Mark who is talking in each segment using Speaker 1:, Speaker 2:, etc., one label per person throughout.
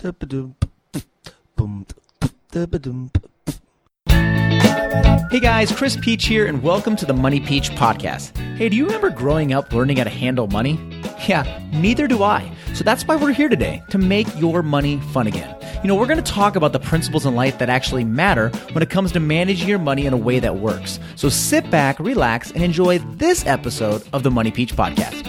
Speaker 1: Hey guys, Chris Peach here, and welcome to the Money Peach podcast. Hey, do you remember growing up learning how to handle money? Yeah, neither do I. So that's why we're here today, to make your money fun again. You know, we're going to talk about the principles in life that actually matter when it comes to managing your money in a way that works. So sit back, relax, and enjoy this episode of the Money Peach podcast.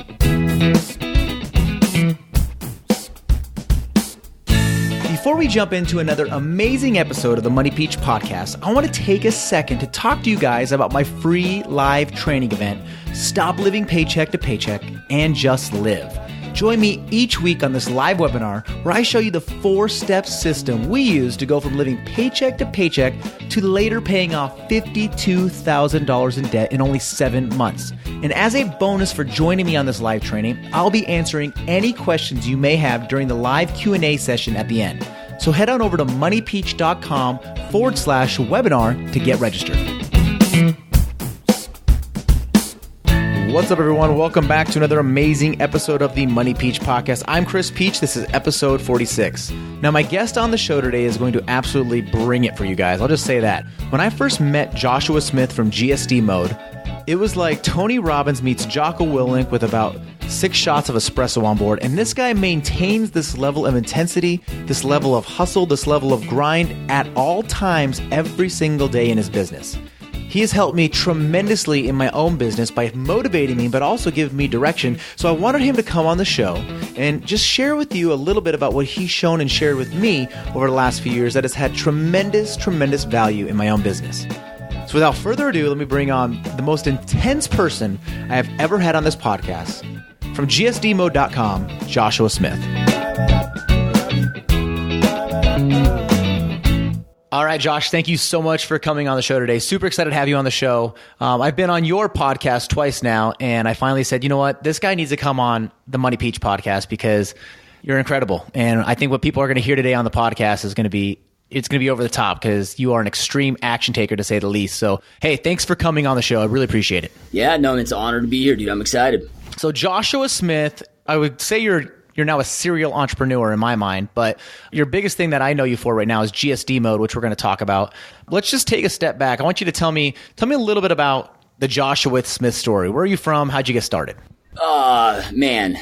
Speaker 1: Before we jump into another amazing episode of the Money Peach podcast, I want to take a second to talk to you guys about my free live training event, Stop Living Paycheck to Paycheck and Just Live. Join me each week on this live webinar where I show you the 4-step system we use to go from living paycheck to paycheck to later paying off $52,000 in debt in only 7 months. And as a bonus for joining me on this live training, I'll be answering any questions you may have during the live Q&A session at the end. So head on over to moneypeach.com/webinar to get registered. What's up, everyone? Welcome back to another amazing episode of the Money Peach podcast. I'm Chris Peach. This is episode 46. Now, my guest on the show today is going to absolutely bring it for you guys. I'll just say that. When I first met Joshua Smith from GSD Mode, it was like Tony Robbins meets Jocko Willink with about 6 shots of espresso on board. And this guy maintains this level of intensity, this level of hustle, this level of grind at all times every single day in his business. He has helped me tremendously in my own business by motivating me, but also giving me direction. So I wanted him to come on the show and just share with you a little bit about what he's shown and shared with me over the last few years that has had tremendous, tremendous value in my own business. So without further ado, let me bring on the most intense person I have ever had on this podcast. From GSDmode.com, Joshua Smith. All right, Josh, thank you so much for coming on the show today. Super excited to have you on the show. I've been on your podcast twice now, and I finally said, you know what? This guy needs to come on the Money Peach podcast because you're incredible. And I think what people are going to hear today on the podcast is going to be over the top because you are an extreme action taker, to say the least. So, hey, thanks for coming on the show. I really appreciate it.
Speaker 2: Yeah, no, it's an honor to be here, dude. I'm excited.
Speaker 1: So Joshua Smith, I would say you're now a serial entrepreneur in my mind, but your biggest thing that I know you for right now is GSD Mode, which we're going to talk about. Let's just take a step back. I want you to tell me a little bit about the Joshua Smith story. Where are you from? How'd you get started?
Speaker 2: Man,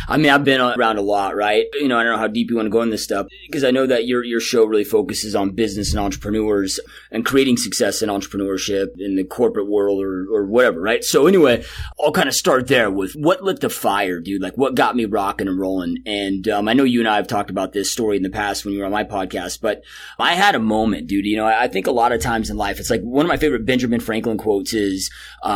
Speaker 2: I mean, I've been around a lot, right? You know, I don't know how deep you want to go in this stuff because I know that your show really focuses on business and entrepreneurs and creating success in entrepreneurship in the corporate world or whatever, right? So anyway, I'll kind of start there with what lit the fire, dude, like what got me rocking and rolling. And, I know you and I have talked about this story in the past when you were on my podcast, but I had a moment, dude. You know, I think a lot of times in life, it's like one of my favorite Benjamin Franklin quotes is,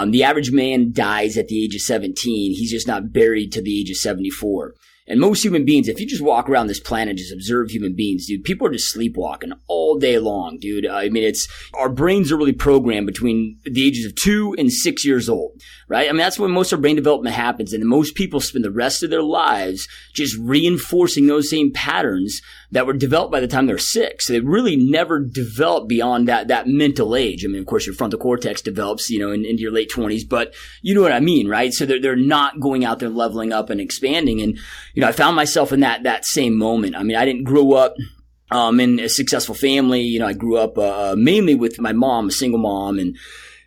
Speaker 2: the average man dies at the age of 17. He's just not buried to the age of 74. And most human beings, if you just walk around this planet and just observe human beings, dude, people are just sleepwalking all day long, dude. I mean, our brains are really programmed between the ages of 2 and 6 years old, right? I mean, that's when most of our brain development happens. And most people spend the rest of their lives just reinforcing those same patterns that were developed by the time they're 6. So they really never develop beyond that mental age. I mean, of course, your frontal cortex develops, you know, into your late 20s, but you know what I mean, right? So they're not going out there leveling up and expanding. And, you know, I found myself in that same moment. I mean, I didn't grow up in a successful family. You know, I grew up mainly with my mom, a single mom, and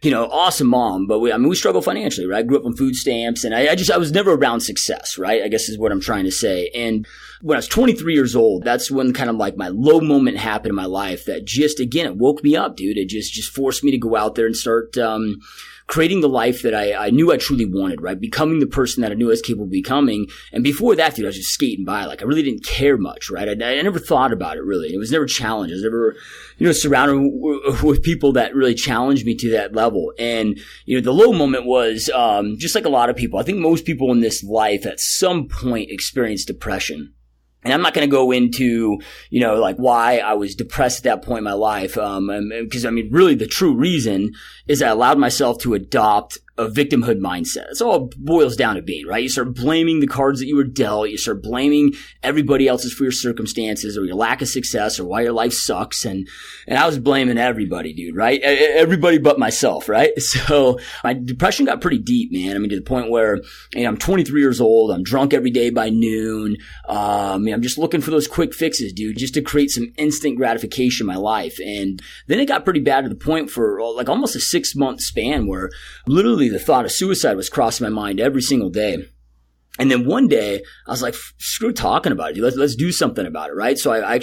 Speaker 2: you know, awesome mom, but we struggle financially, right? I grew up on food stamps and I was never around success, right? I guess is what I'm trying to say. And when I was 23 years old, that's when kind of like my low moment happened in my life that just, again, it woke me up, dude. It just forced me to go out there and start, creating the life that I knew I truly wanted, right? Becoming the person that I knew I was capable of becoming. And before that, dude, I was just skating by. Like, I really didn't care much, right? I never thought about it, really. It was never challenged. I was never, you know, surrounded with people that really challenged me to that level. And, you know, the low moment was, just like a lot of people, I think most people in this life at some point experience depression. And I'm not going to go into, you know, like why I was depressed at that point in my life. Because I mean, really the true reason is I allowed myself to adopt a victimhood mindset. That's all it boils down to being, right? You start blaming the cards that you were dealt. You start blaming everybody else's for your circumstances or your lack of success or why your life sucks. And I was blaming everybody, dude, right? Everybody but myself, right? So my depression got pretty deep, man. I mean, to the point where, I'm 23 years old. I'm drunk every day by noon. I'm just looking for those quick fixes, dude, just to create some instant gratification in my life. And then it got pretty bad to the point for like almost a 6-month span where literally the thought of suicide was crossing my mind every single day. And then one day I was like, screw talking about it, dude. Let's do something about it, right? So I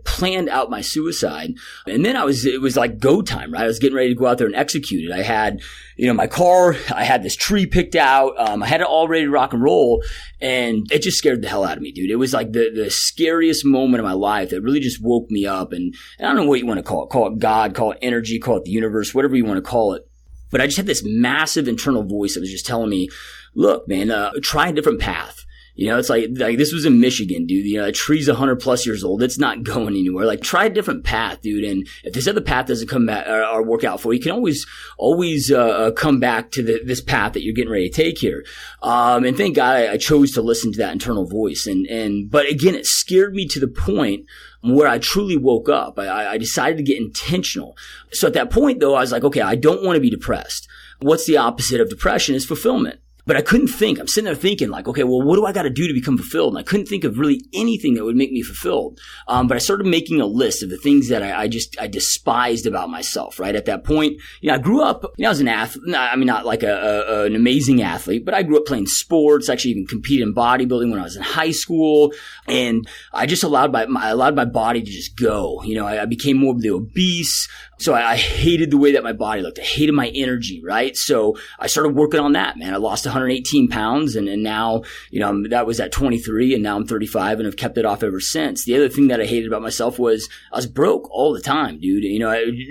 Speaker 2: planned out my suicide, and then it was like go time, right? I was getting ready to go out there and execute it. I had, my car, I had this tree picked out. I had it all ready to rock and roll, and it just scared the hell out of me, dude. It was like the scariest moment of my life that really just woke me up. And I don't know what you want to call it God, call it energy, call it the universe, whatever you want to call it. But I just had this massive internal voice that was just telling me, look, man, try a different path. It's like this was in Michigan, dude. A tree's 100 plus years old. It's not going anywhere. Like, try a different path, dude. And if this other path doesn't come back or work out for you, you can always come back to this path that you're getting ready to take here. And thank God I chose to listen to that internal voice. But again, it scared me to the point where I truly woke up. I decided to get intentional. So at that point, though, I was like, okay, I don't want to be depressed. What's the opposite of depression? Is fulfillment. But I couldn't think. I'm sitting there thinking like, okay, well, what do I got to do to become fulfilled? And I couldn't think of really anything that would make me fulfilled. But I started making a list of the things that I despised about myself, right? At that point, I grew up, I was an athlete. I mean, not like an amazing athlete, but I grew up playing sports, actually even competed in bodybuilding when I was in high school. And I just allowed my body to just go. I became morbidly obese. So I hated the way that my body looked. I hated my energy, right? So I started working on that, man. I lost 118 pounds and now, that was at 23 and now I'm 35 and I've kept it off ever since. The other thing that I hated about myself was I was broke all the time, dude.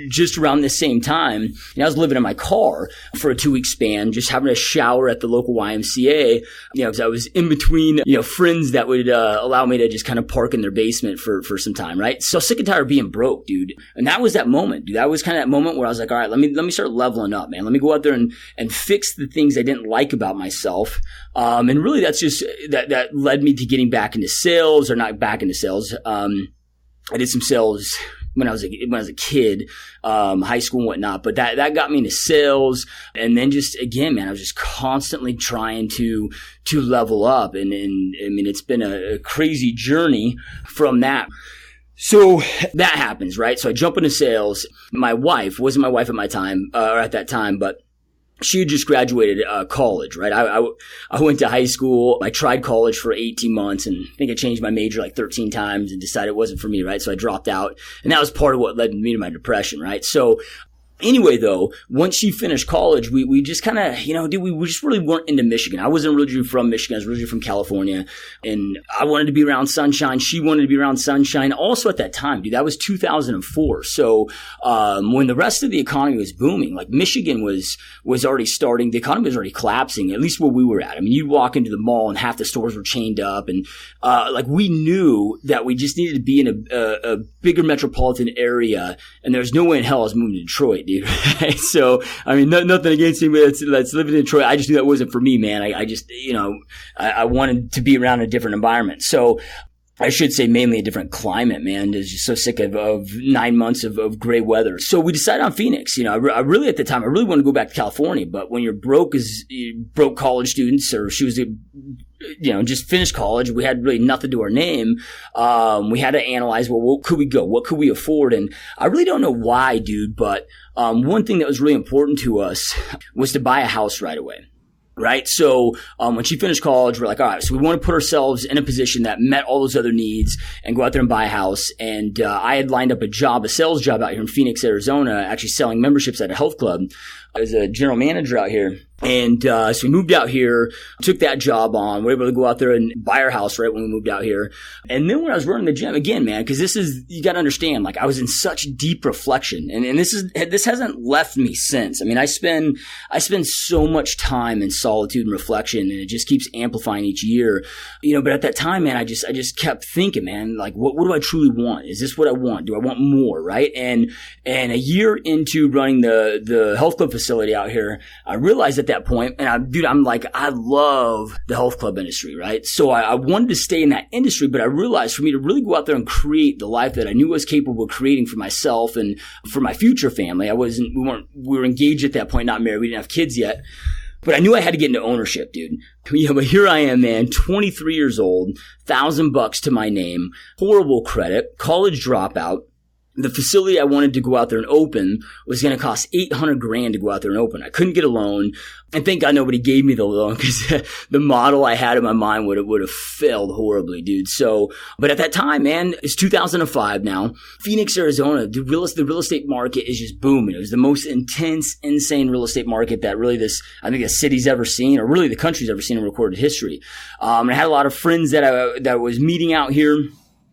Speaker 2: Just around this same time, I was living in my car for a 2-week span, just having a shower at the local YMCA, because I was in between, friends that would allow me to just kind of park in their basement for some time, right? So sick and tired of being broke, dude. And that was that moment, dude. That was kind of that moment where I was like, all right, let me start leveling up, man. Let me go out there and fix the things I didn't like about myself. And really that's just, that led me to getting back into sales, or not back into sales. I did some sales when I was a kid, high school and whatnot, but that got me into sales. And then just, again, man, I was just constantly trying to level up. And I mean, it's been a crazy journey from that. So that happens, right? So I jump into sales. My wife wasn't my wife at my time, or at that time, but she had just graduated college, right? I went to high school. I tried college for 18 months and I think I changed my major like 13 times and decided it wasn't for me, right? So I dropped out, and that was part of what led me to my depression, right? So anyway, though, once she finished college, we just kind of, dude, we just really weren't into Michigan. I wasn't originally from Michigan. I was originally from California, and I wanted to be around sunshine. She wanted to be around sunshine. Also at that time, dude, that was 2004. So, when the rest of the economy was booming, like Michigan was already starting, the economy was already collapsing, at least where we were at. I mean, you'd walk into the mall and half the stores were chained up, and, we knew that we just needed to be in a bigger metropolitan area, and there's no way in hell I was moving to Detroit, dude. Right? So, I mean, nothing against anybody that's living in Detroit. I just knew that wasn't for me, man. I just, I wanted to be around a different environment. So, I should say mainly a different climate, man. I was just so sick of 9 months of gray weather. So we decided on Phoenix. I really, at the time, I really wanted to go back to California, but when you're broke college students, or she was just finished college, we had really nothing to our name. We had to analyze, well, what could we go? What could we afford? And I really don't know why, dude, but one thing that was really important to us was to buy a house right away. Right. So, when she finished college, we're like, all right, so we want to put ourselves in a position that met all those other needs and go out there and buy a house. And, I had lined up a sales job out here in Phoenix, Arizona, actually selling memberships at a health club. I was a general manager out here. And so we moved out here, took that job on. We were able to go out there and buy our house right when we moved out here. And then when I was running the gym, again, man, because you got to understand, like, I was in such deep reflection, and this hasn't left me since. I mean, I spend so much time in solitude and reflection, and it just keeps amplifying each year, But at that time, man, I just kept thinking, man, like, what do I truly want? Is this what I want? Do I want more? Right? And a year into running the health club facility, facility out here. I realized at that point, and I love the health club industry, right? So I wanted to stay in that industry, but I realized for me to really go out there and create the life that I knew I was capable of creating for myself and for my future family. We were engaged at that point, not married. We didn't have kids yet. But I knew I had to get into ownership, dude. But here I am, man, 23 years old, $1,000 to my name, horrible credit, college dropout. The facility I wanted to go out there and open was going to cost $800,000 to go out there and open. I couldn't get a loan. And thank God nobody gave me the loan because the model I had in my mind would have failed horribly, dude. So, but at that time, man, it's 2005 now. Phoenix, Arizona, the real estate market is just booming. It was the most intense, insane real estate market that really I think the city's ever seen, or really the country's ever seen in recorded history. And I had a lot of friends that I was meeting out here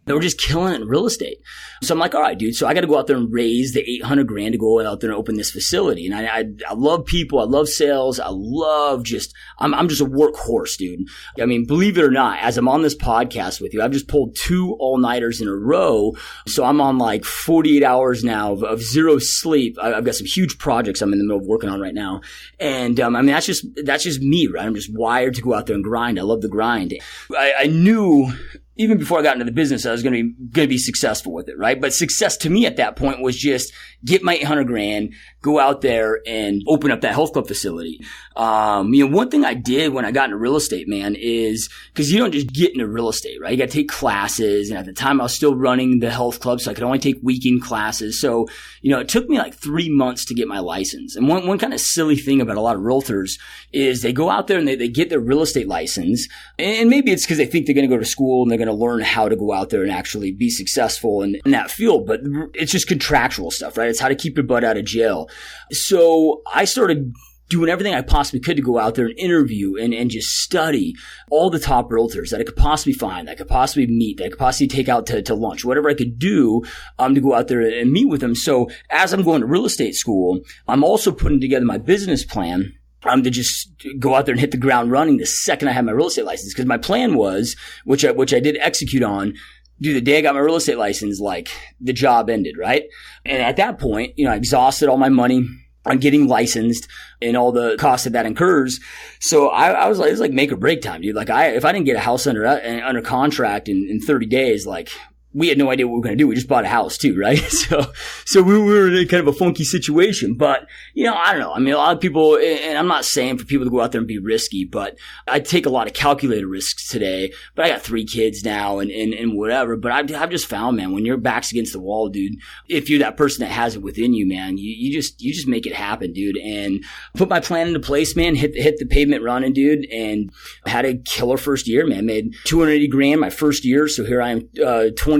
Speaker 2: that were just killing it in real estate. So I'm like, all right, dude. So I got to go out there and raise the $800,000 to go out there and open this facility. And I love people. I love sales. I'm just a workhorse, dude. I mean, believe it or not, as I'm on this podcast with you, I've just pulled 2 all-nighters in a row. So I'm on like 48 hours now of zero sleep. I've got some huge projects I'm in the middle of working on right now. And, I mean, that's just me, right? I'm just wired to go out there and grind. I love the grind. I knew even before I got into the business, I was going to be successful with it, right? But success to me at that point was just get my $800,000, go out there and open up that health club facility. One thing I did when I got into real estate, man, is because you don't just get into real estate, right? You got to take classes. And at the time I was still running the health club, so I could only take weekend classes. So, it took me like 3 months to get my license. And one kind of silly thing about a lot of realtors is they go out there and they get their real estate license. And maybe it's because they think they're going to go to school and they're going to learn how to go out there and actually be successful in that field. But it's just contractual stuff, right? It's how to keep your butt out of jail. So I started doing everything I possibly could to go out there and interview and just study all the top realtors that I could possibly find, that I could possibly meet, that I could possibly take out to lunch, whatever I could do to go out there and meet with them. So as I'm going to real estate school, I'm also putting together my business plan to just go out there and hit the ground running the second I had my real estate license. Because my plan was, which I did execute on, dude, the day I got my real estate license, like the job ended, right? And at that point, I exhausted all my money on getting licensed and all the costs that incurs. So I was like, it was like make or break time, dude. Like if I didn't get a house under contract in 30 days, like we had no idea what we were going to do. We just bought a house too, right? So we were in kind of a funky situation, but I don't know. I mean, a lot of people, and I'm not saying for people to go out there and be risky, but I take a lot of calculated risks today, but I got 3 kids now and whatever. But I've just found, man, when your back's against the wall, dude, if you're that person that has it within you, man, you just make it happen, dude. And put my plan into place, man, hit the pavement running, dude, and had a killer first year, man. Made $280,000 my first year. So here I am,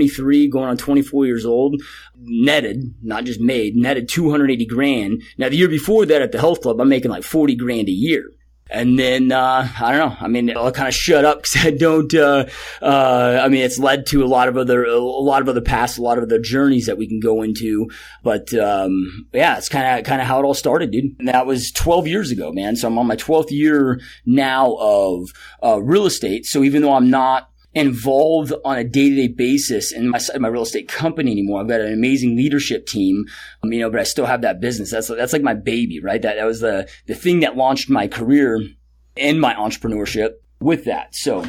Speaker 2: 23 going on 24 years old, netted, not just made, netted $280,000. Now the year before that at the health club, I'm making like $40,000 a year. And then, I don't know. I mean, I'll kind of shut up because I don't, it's led to a lot of other paths, a lot of other journeys that we can go into. But, yeah, it's kind of how it all started, dude. And that was 12 years ago, man. So I'm on my 12th year now of, real estate. So even though I'm not involved on a day-to-day basis in my real estate company anymore. I've got an amazing leadership team, but I still have that business. That's like my baby, right? That was the thing that launched my career and my entrepreneurship with that. So,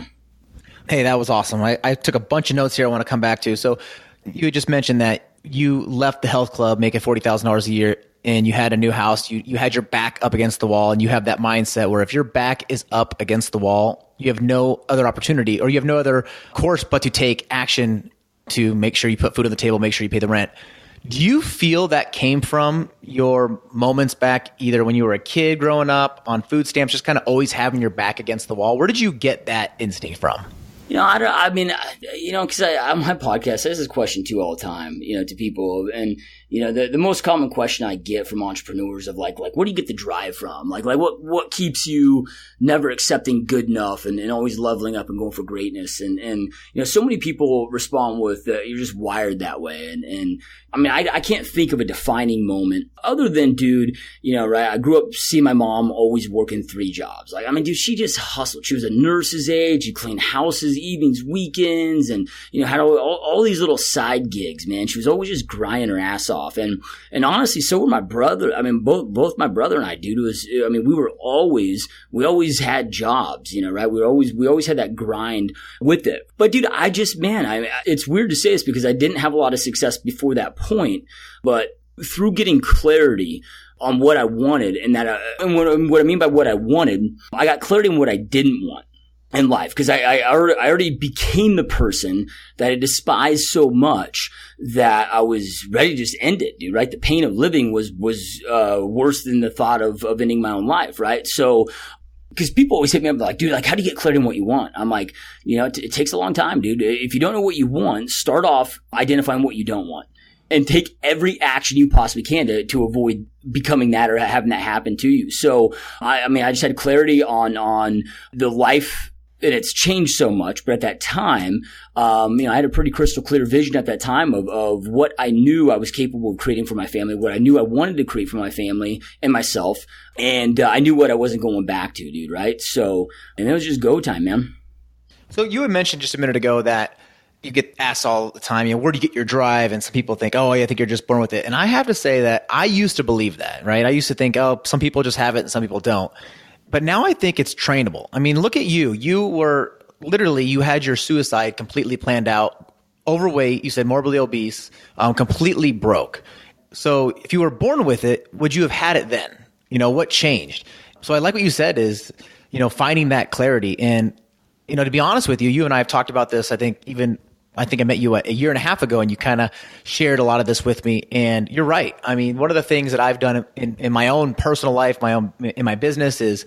Speaker 1: hey, that was awesome. I took a bunch of notes here I want to come back to. So you had just mentioned that you left the health club making $40,000 a year and you had a new house. You had your back up against the wall, and you have that mindset where if your back is up against the wall, you have no other opportunity, or you have no other course but to take action to make sure you put food on the table, make sure you pay the rent. Do you feel that came from your moments back either when you were a kid growing up on food stamps, just kind of always having your back against the wall? Where did you get that instinct from?
Speaker 2: Because on my podcast, I ask this question too all the time, to people. And, the most common question I get from entrepreneurs of like, what do you get the drive from? Like what keeps you never accepting good enough and always leveling up and going for greatness? And so many people respond with, you're just wired that way. And I can't think of a defining moment other than, dude, right? I grew up seeing my mom always working 3 jobs. Dude, she just hustled. She was a nurse's aide. She cleaned houses houses, evenings, weekends, and, had all these little side gigs, man. She was always just grinding her ass off. And honestly, so were my brother. I mean, both my brother and I, dude, we always had jobs, right? We always had that grind with it. But dude, it's weird to say this because I didn't have a lot of success before that point, but through getting clarity on what I wanted and what I mean by what I wanted, I got clarity on what I didn't want in life, because I already became the person that I despised so much that I was ready to just end it, dude, right? The pain of living was worse than the thought of ending my own life, right? So, because people always hit me up like, dude, like, how do you get clarity on what you want? I'm like, it takes a long time, dude. If you don't know what you want, start off identifying what you don't want and take every action you possibly can to avoid becoming that or having that happen to you. So, I just had clarity on the life, and it's changed so much. But at that time, I had a pretty crystal clear vision at that time of what I knew I was capable of creating for my family, what I knew I wanted to create for my family and myself. And I knew what I wasn't going back to, dude, right? So, and it was just go time, man.
Speaker 1: So you had mentioned just a minute ago that you get asked all the time, where do you get your drive? And some people think, oh, yeah, I think you're just born with it. And I have to say that I used to believe that, right? I used to think, oh, some people just have it and some people don't. But now I think it's trainable. I mean, look at you. You had your suicide completely planned out, overweight, you said morbidly obese, completely broke. So if you were born with it, would you have had it then? What changed? So I like what you said is, finding that clarity. And, to be honest with you, you and I have talked about this, I think I met you a year and a half ago, and you kind of shared a lot of this with me. And you're right. I mean, one of the things that I've done in my own personal life, in my business is,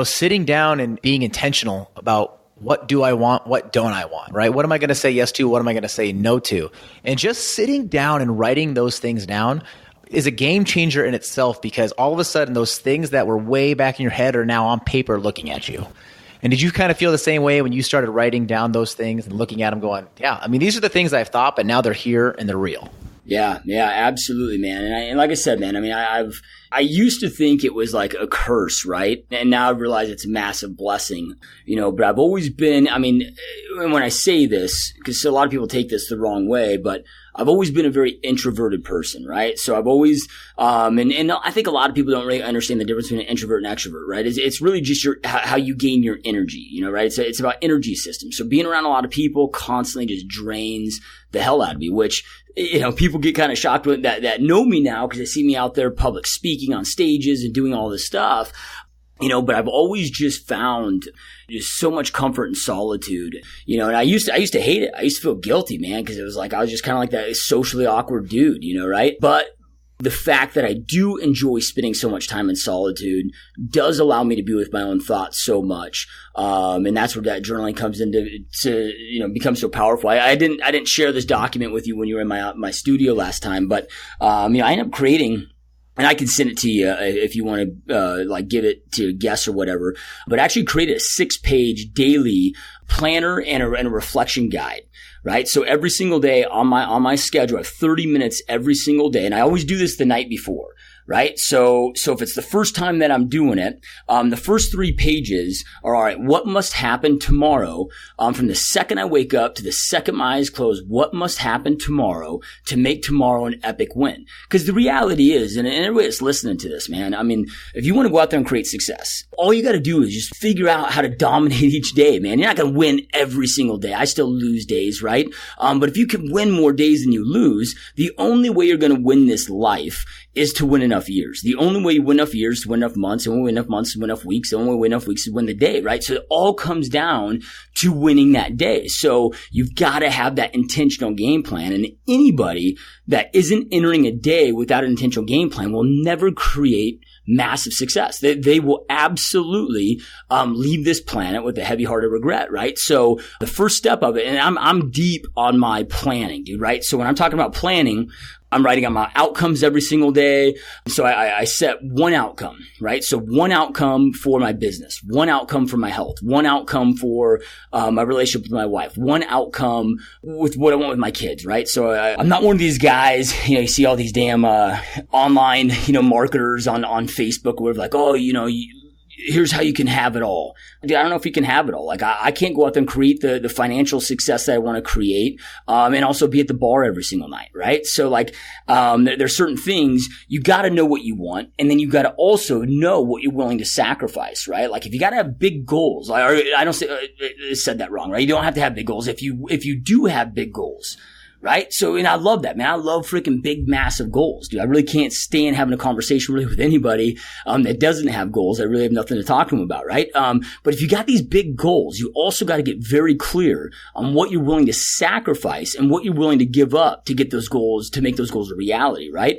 Speaker 1: sitting down and being intentional about what do I want, what don't I want, right? What am I going to say yes to? What am I going to say no to? And just sitting down and writing those things down is a game changer in itself, because all of a sudden those things that were way back in your head are now on paper looking at you. And did you kind of feel the same way when you started writing down those things and looking at them going, yeah, I mean, these are the things I've thought, but now they're here and they're real?
Speaker 2: Yeah, absolutely, man. And like I said, man, I mean, I used to think it was like a curse, right? And now I realize it's a massive blessing, but I've always been, when I say this, because a lot of people take this the wrong way, but I've always been a very introverted person, right? So I've always, and I think a lot of people don't really understand the difference between an introvert and extrovert, right? It's really just how you gain your energy, right? It's about energy systems. So being around a lot of people constantly just drains the hell out of me, which, people get kind of shocked with that know me now because they see me out there public speaking on stages and doing all this stuff. But I've always just found just so much comfort in solitude, and I used to hate it. I used to feel guilty, man, because it was like, I was just kind of like that socially awkward dude, right? But the fact that I do enjoy spending so much time in solitude does allow me to be with my own thoughts so much. And that's where that journaling comes into, become so powerful. I didn't share this document with you when you were in my studio last time, but, I ended up creating, and I can send it to you if you want to give it to guests or whatever. But I actually created a 6-page daily planner and a reflection guide, right? So every single day on my schedule, I have 30 minutes every single day, and I always do this the night before. Right? So if it's the first time that I'm doing it, the first 3 pages are, all right, what must happen tomorrow, from the second I wake up to the second my eyes close, what must happen tomorrow to make tomorrow an epic win? Because the reality is, and everybody that's listening to this, man, if you want to go out there and create success, all you got to do is just figure out how to dominate each day, man. You're not going to win every single day. I still lose days, right? But if you can win more days than you lose, the only way you're going to win this life is to win enough years. The only way you win enough years is to win enough months. The only way you win enough months is to win enough weeks. The only way you win enough weeks is to win the day, right? So it all comes down to winning that day. So you've got to have that intentional game plan. And anybody that isn't entering a day without an intentional game plan will never create massive success. They will absolutely leave this planet with a heavy heart of regret, right? So the first step of it, and I'm deep on my planning, dude, right? So when I'm talking about planning, I'm writing out my outcomes every single day. So I set one outcome, right? So one outcome for my business, one outcome for my health, one outcome for my relationship with my wife, one outcome with what I want with my kids, right? So I'm not one of these guys, you see all these damn online, marketers on Facebook where like, oh, here's how you can have it all. Dude, I don't know if you can have it all. Like I can't go out there and create the financial success that I want to create, and also be at the bar every single night, right? So like, there's certain things you got to know what you want, and then you got to also know what you're willing to sacrifice, right? Like if you got to have big goals, like, or I don't say, said that wrong, right? You don't have to have big goals. If you do have big goals, right? So, and I love that, man. I love freaking big, massive goals, dude. I really can't stand having a conversation really with anybody, that doesn't have goals. I really have nothing to talk to them about, right? But if you got these big goals, you also got to get very clear on what you're willing to sacrifice and what you're willing to give up to get those goals, to make those goals a reality, right?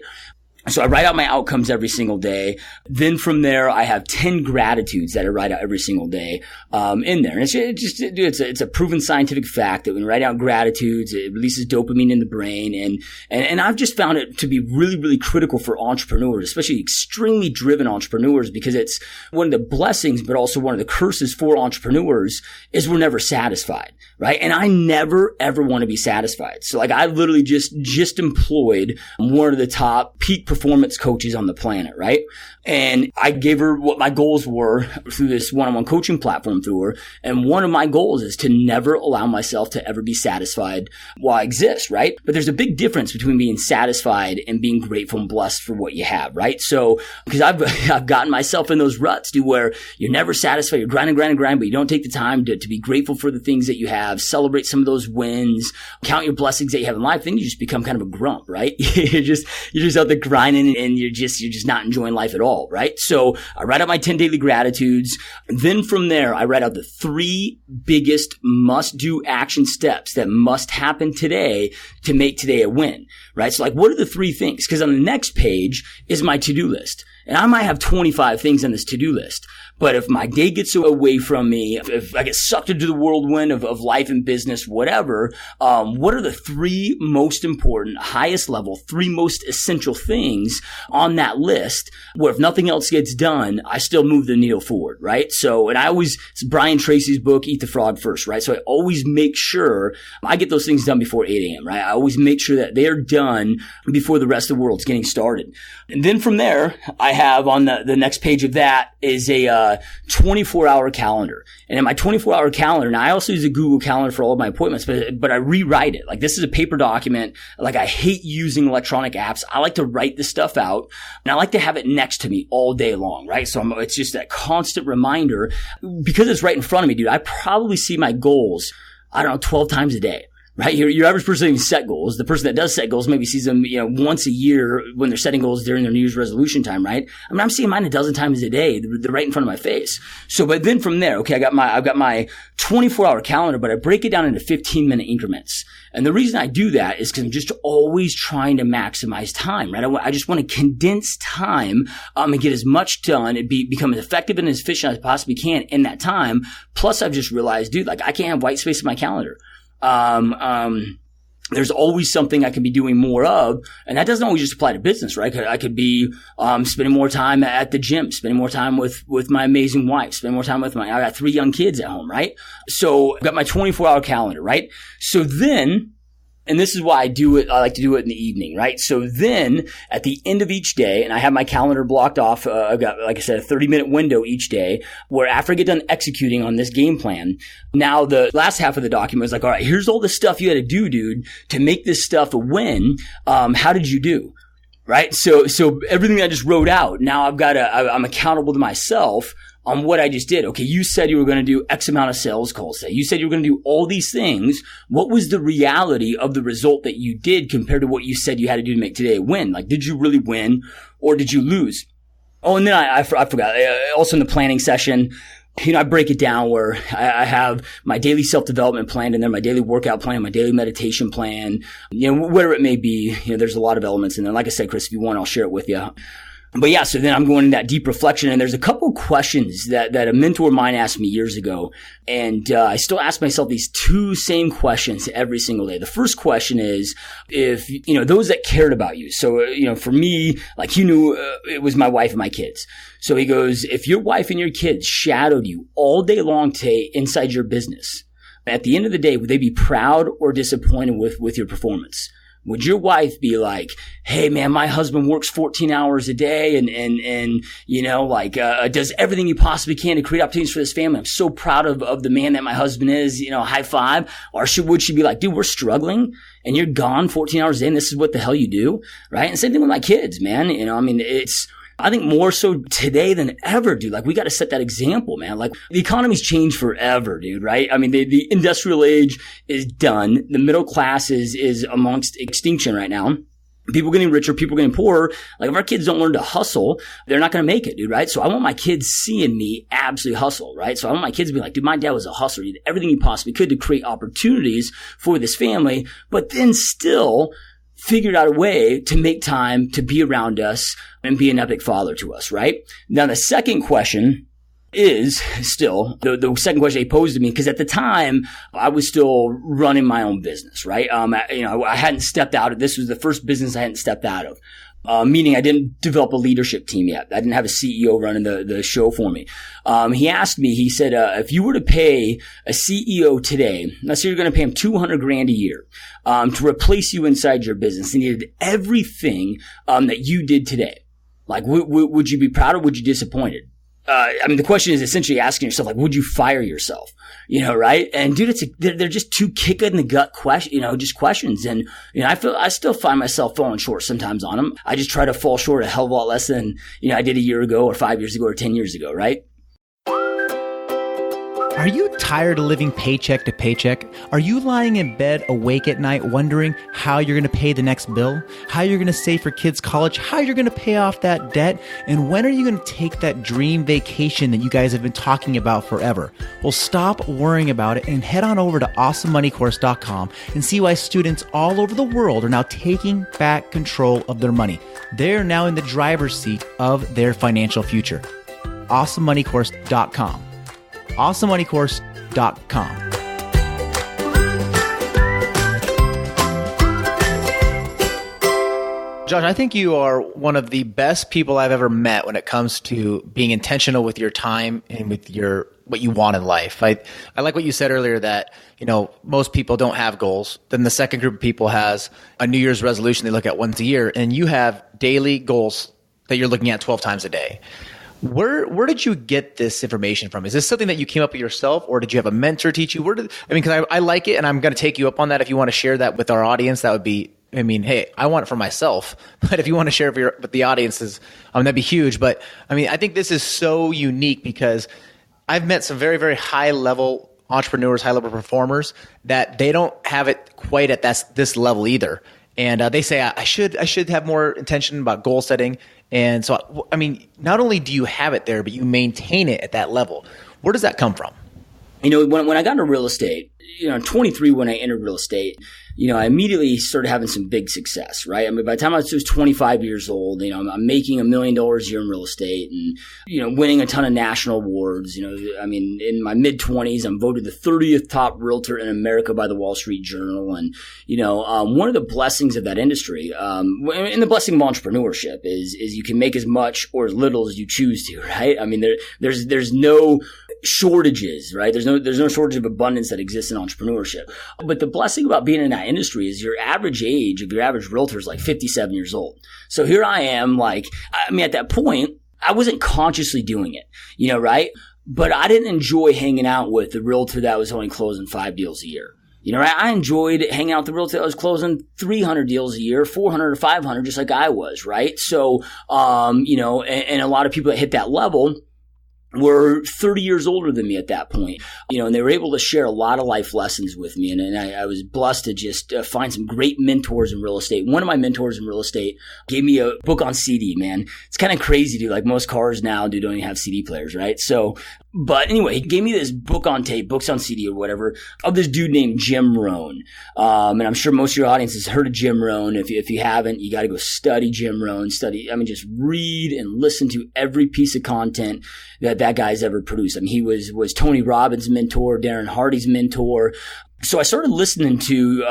Speaker 2: So I write out my outcomes every single day. Then from there, I have 10 gratitudes that I write out every single day, in there. And it's a proven scientific fact that when you write out gratitudes, it releases dopamine in the brain. And I've just found it to be really, really critical for entrepreneurs, especially extremely driven entrepreneurs, because it's one of the blessings, but also one of the curses for entrepreneurs is we're never satisfied, right? And I never, ever want to be satisfied. So like I literally just employed one of the top peak performance coaches on the planet, right? And I gave her what my goals were through this one-on-one coaching platform through her. And one of my goals is to never allow myself to ever be satisfied while I exist, right? But there's a big difference between being satisfied and being grateful and blessed for what you have, right? So, because I've gotten myself in those ruts, dude, where you're never satisfied, you're grinding, but you don't take the time to be grateful for the things that you have, celebrate some of those wins, count your blessings that you have in life. Then you just become kind of a grump, right? you're just out there grinding and you're just not enjoying life at all, right? So I write out my 10 daily gratitudes. Then from there, I write out the 3 biggest must-do action steps that must happen today to make today a win, right? So like, what are the 3 things? Because on the next page is my to-do list. And I might have 25 things on this to-do list. But if my day gets away from me, if I get sucked into the whirlwind of life and business, whatever, what are the 3 most important, highest level, 3 most essential things on that list where if nothing else gets done, I still move the needle forward, right? So, and it's Brian Tracy's book, Eat the Frog First, right? So I always make sure I get those things done before 8 a.m., right? I always make sure that they're done before the rest of the world's getting started. And then from there, I have on the next page of that is a 24-hour calendar. And in my 24-hour calendar, now I also use a Google Calendar for all of my appointments, but I rewrite it. Like this is a paper document. Like I hate using electronic apps. I like to write this stuff out and I like to have it next to me all day long, right? So it's just that constant reminder because it's right in front of me, dude. I probably see my goals, I don't know, 12 times a day. Right? Your average person doesn't even set goals. The person that does set goals maybe sees them, once a year when they're setting goals during their New Year's resolution time, right? I mean, I'm seeing mine a dozen times a day. They're right in front of my face. So, but then from there, okay, I've got my 24-hour calendar, but I break it down into 15-minute increments. And the reason I do that is because I'm just always trying to maximize time, right? I just want to condense time, and get as much done and become as effective and as efficient as I possibly can in that time. Plus, I've just realized, dude, like I can't have white space in my calendar. There's always something I could be doing more of, and that doesn't always just apply to business, right? I could be spending more time at the gym, spending more time with my amazing wife, spending more time with I got 3 young kids at home, right? So I've got my 24-hour calendar, right? So then, and this is why I like to do it in the evening, right? So then at the end of each day, and I have my calendar blocked off, I've got, like I said, a 30-minute window each day where after I get done executing on this game plan, now the last half of the document is like, all right, here's all the stuff you had to do, dude, to make this stuff a win. How did you do? Right? So everything I just wrote out, now I'm accountable to myself on what I just did. Okay, you said you were going to do X amount of sales calls today. You said you were going to do all these things. What was the reality of the result that you did compared to what you said you had to do to make today a win? Like, did you really win or did you lose? Oh, and then I forgot. Also in the planning session, I break it down where I have my daily self-development plan and then my daily workout plan, my daily meditation plan, whatever it may be. There's a lot of elements in there. Like I said, Chris, if you want, I'll share it with you. But yeah, so then I'm going into that deep reflection, and there's a couple of questions that a mentor of mine asked me years ago. And I still ask myself these 2 same questions every single day. The first question is, if, those that cared about you. So, for me, like he knew it was my wife and my kids. So he goes, if your wife and your kids shadowed you all day long today inside your business, at the end of the day, would they be proud or disappointed with your performance? Would your wife be like, hey man, my husband works 14 hours a day and does everything he possibly can to create opportunities for this family. I'm so proud of the man that my husband is, high five. Or would she be like, dude, we're struggling and you're gone 14 hours a day and this is what the hell you do? Right. And same thing with my kids, man. I think more so today than ever, dude. Like, we got to set that example, man. Like, the economy's changed forever, dude, right? I mean, the industrial age is done. The middle class is amongst extinction right now. People getting richer, people getting poorer. Like, if our kids don't learn to hustle, they're not going to make it, dude, right? So I want my kids seeing me absolutely hustle, right? So I want my kids to be like, dude, my dad was a hustler. He did everything he possibly could to create opportunities for this family, but then still figured out a way to make time to be around us and be an epic father to us, right? Now, the second question is still the second question he posed to me, because at the time I was still running my own business, right? I hadn't stepped out of this. Was the first business I hadn't stepped out of. Meaning I didn't develop a leadership team yet. I didn't have a CEO running the show for me. He asked me, he said, if you were to pay a CEO today, let's say you're going to pay him $200,000 a year, to replace you inside your business, and he did everything, that you did today. Like, would you be proud or would you be disappointed? The question is essentially asking yourself, like, would you fire yourself? Right? And dude, they're just too kick in the gut just questions. And, I still find myself falling short sometimes on them. I just try to fall short a hell of a lot less than, I did a year ago or 5 years ago or 10 years ago, right?
Speaker 1: Are you tired of living paycheck to paycheck? Are you lying in bed awake at night wondering how you're going to pay the next bill? How you're going to save for kids' college? How you're going to pay off that debt? And when are you going to take that dream vacation that you guys have been talking about forever? Well, stop worrying about it and head on over to awesomemoneycourse.com and see why students all over the world are now taking back control of their money. They're now in the driver's seat of their financial future. awesomemoneycourse.com. awesomemoneycourse.com. Josh, I think you are one of the best people I've ever met when it comes to being intentional with your time and with what you want in life. I like what you said earlier that, most people don't have goals. Then the second group of people has a New Year's resolution they look at once a year, and you have daily goals that you're looking at 12 times a day. Where did you get this information from? Is this something that you came up with yourself, or did you have a mentor teach you? Because I like it, and I'm going to take you up on that. If you want to share that with our audience, that would be, hey, I want it for myself. But if you want to share it with the audiences, that'd be huge. But I think this is so unique because I've met some very, very high level entrepreneurs, high level performers that they don't have it quite at this level either. And they say I should have more intention about goal setting. And so, not only do you have it there, but you maintain it at that level. Where does that come from?
Speaker 2: When I got into real estate, 23 when I entered real estate, I immediately started having some big success, right? By the time I was 25 years old, I'm making $1 million a year in real estate and, winning a ton of national awards. In my mid 20s, I'm voted the 30th top realtor in America by the Wall Street Journal. And, one of the blessings of that industry, and the blessing of entrepreneurship is you can make as much or as little as you choose to, right? There's no shortages, right? There's no shortage of abundance that exists in entrepreneurship. But the blessing about being in that industry is your average age of your average realtor is like 57 years old. So here I am, at that point, I wasn't consciously doing it, right? But I didn't enjoy hanging out with the realtor that was only closing 5 deals a year. Right? I enjoyed hanging out with the realtor that was closing 300 deals a year, 400 or 500, just like I was, right? So, and a lot of people that hit that level were 30 years older than me at that point, and they were able to share a lot of life lessons with me. And I was blessed to just find some great mentors in real estate. One of my mentors in real estate gave me a book on CD, man. It's kind of crazy, dude. Like most cars now, dude, don't even have CD players, right? So, but anyway, he gave me this book on tape, books on CD or whatever, of this dude named Jim Rohn. And I'm sure most of your audience has heard of Jim Rohn. If you haven't, you got to go study Jim Rohn, just read and listen to every piece of content that guy's ever produced. He was Tony Robbins' mentor, Darren Hardy's mentor. So I started listening to,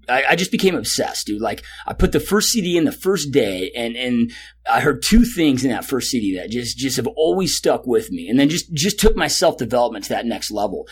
Speaker 2: I just became obsessed, dude. Like, I put the first CD in the first day, and I heard two things in that first CD that just have always stuck with me, and then just took my self-development to that next level.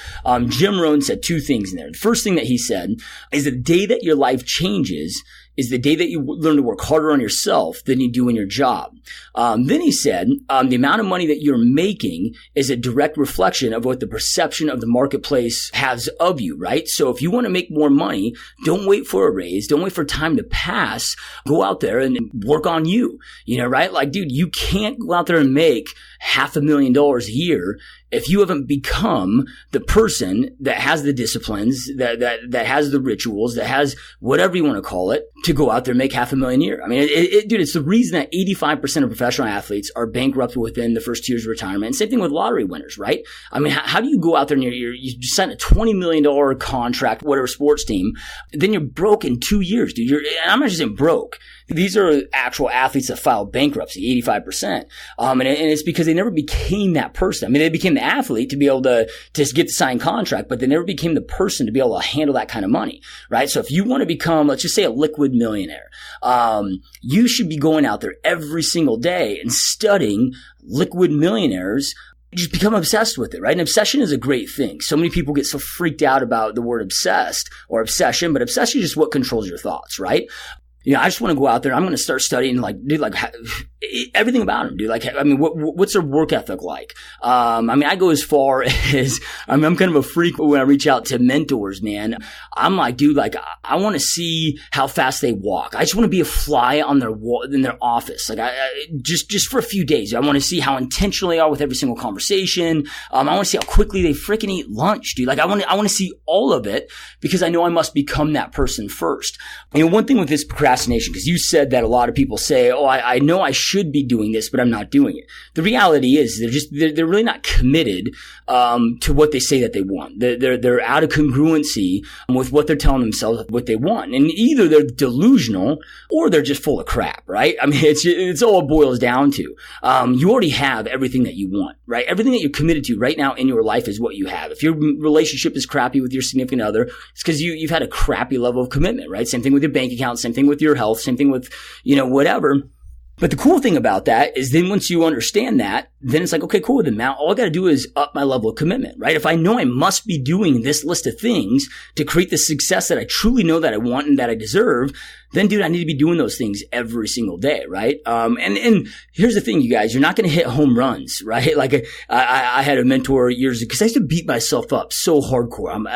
Speaker 2: Jim Rohn said two things in there. The first thing that he said is the day that your life changes is the day that you learn to work harder on yourself than you do in your job. Then he said, the amount of money that you're making is a direct reflection of what the perception of the marketplace has of you, right? So if you want to make more money, don't wait for a raise. Don't wait for time to pass. Go out there and work on you, right? Like, dude, you can't go out there and make $500,000 a year if you haven't become the person that has the disciplines, that has the rituals, that has whatever you want to call it, to go out there and make $500,000 a year. I mean, dude, it's the reason that 85% of professional athletes are bankrupt within the first 2 years of retirement. And same thing with lottery winners, right? I mean, how do you go out there and you sign a $20 million contract, whatever sports team, then you're broke in 2 years, dude. And I'm not just saying broke. These are actual athletes that filed bankruptcy, 85%. And it's because they never became that person. I mean, they became the athlete to be able to get the signed contract, but they never became the person to be able to handle that kind of money, right? So if you want to become, let's just say, a liquid millionaire, you should be going out there every single day and studying liquid millionaires. Just become obsessed with it, right? And obsession is a great thing. So many people get so freaked out about the word obsessed or obsession, but obsession is just what controls your thoughts, right? I just want to go out there. I'm going to start studying, everything about them, dude. What's their work ethic like? I go as far as, I'm kind of a freak when I reach out to mentors, man. I'm like, dude, I want to see how fast they walk. I just want to be a fly on their wall, in their office. Just for a few days. I want to see how intentional they are with every single conversation. I want to see how quickly they freaking eat lunch, dude. I want to see all of it because I know I must become that person first. One thing with this procrastination, because you said that a lot of people say, oh, I know I should be doing this, but I'm not doing it. The reality is they're really not committed to what they say that they want. They're out of congruency with what they're telling themselves what they want. And either they're delusional or they're just full of crap, right? I mean, it's all it boils down to. You already have everything that you want, right? Everything that you're committed to right now in your life is what you have. If your relationship is crappy with your significant other, it's because you've had a crappy level of commitment, right? Same thing with your bank account, same thing with your health, same thing with, whatever. But the cool thing about that is then once you understand that, then it's like, okay, cool. Then now all I got to do is up my level of commitment, right? If I know I must be doing this list of things to create the success that I truly know that I want and that I deserve, then dude, I need to be doing those things every single day, right? And here's the thing, you guys, you're not going to hit home runs, right? I had a mentor years ago because I used to beat myself up so hardcore. I'm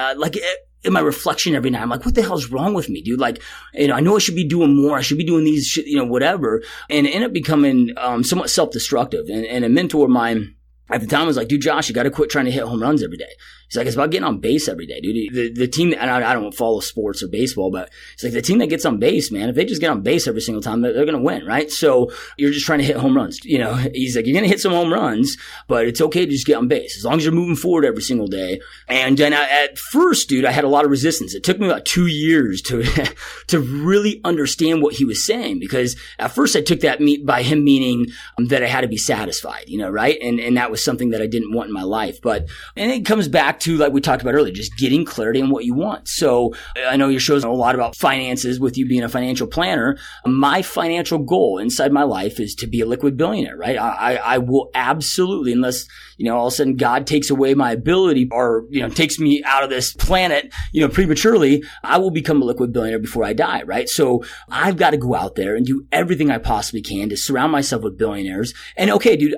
Speaker 2: in my reflection every night, I'm like, what the hell's wrong with me, dude? I know I should be doing more. I should be doing these, whatever. And it ended up becoming somewhat self-destructive. And a mentor of mine at the time was like, dude, Josh, you got to quit trying to hit home runs every day. He's like, it's about getting on base every day, dude. The team, and I don't follow sports or baseball, but it's like the team that gets on base, man, if they just get on base every single time, they're going to win, right? So you're just trying to hit home runs. He's like, you're going to hit some home runs, but it's okay to just get on base as long as you're moving forward every single day. And then at first, dude, I had a lot of resistance. It took me about 2 years to really understand what he was saying, because at first I took that by him meaning that I had to be satisfied, right? And that was something that I didn't want in my life. And it comes back to, like we talked about earlier, just getting clarity on what you want. So I know your show's a lot about finances with you being a financial planner. My financial goal inside my life is to be a liquid billionaire, right? I will absolutely, unless, all of a sudden God takes away my ability or, takes me out of this planet, prematurely, I will become a liquid billionaire before I die, right? So I've got to go out there and do everything I possibly can to surround myself with billionaires. And okay, dude,